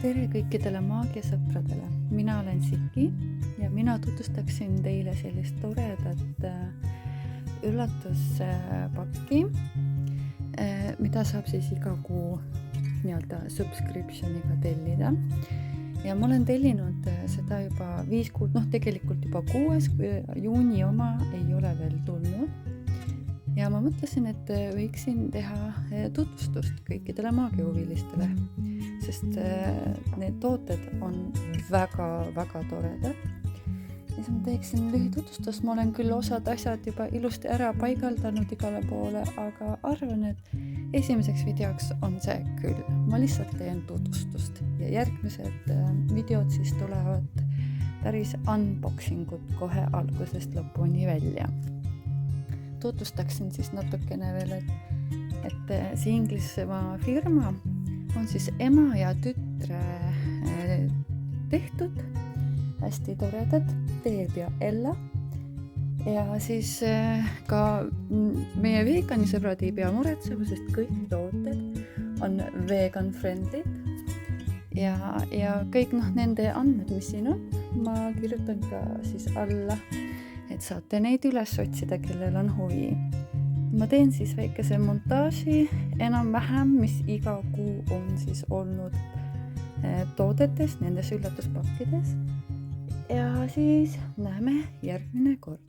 Tere kõikidele maagiasõpradele, mina olen Siki ja mina tutvustaksin teile sellist toredat üllatuspakki, mida saab siis iga kuu subscriptioniga tellida. Ja ma olen tellinud seda juba 5 kuud, tegelikult juba 6. juuni oma ei ole veel tulnud. Ja ma mõtlesin, et võiksin teha tutvustust kõikidele maagiahuvilistele, sest need tooted on väga toredad. Ja siis ma teeksin lühitutvustust, ma olen küll osad asjad juba ilusti ära paigaldanud igale poole, aga arvan, et esimeseks videoks on see küll. Ma lihtsalt teen tutvustust ja järgmised videod siis tulevad päris unboxingut kohe algusest lõpuni välja. Tutvustaksin siis natukene veel, et see Inglismaa firma on siis ema ja tütre tehtud, hästi toredad, Teeb ja Ella. Ja siis ka meie veganisõbrad ei pea muretsema, sest kõik tooted on vegan friendly ja kõik nende andmed, mis siin on, ma kirjutan ka siis alla, et saate neid üles otsida, kellel on huvi. Ma teen siis väikese montaaži enam-vähem, mis iga kuu on siis olnud toodetes, nendes üllatuspakkides. Ja siis näeme järgmine kord.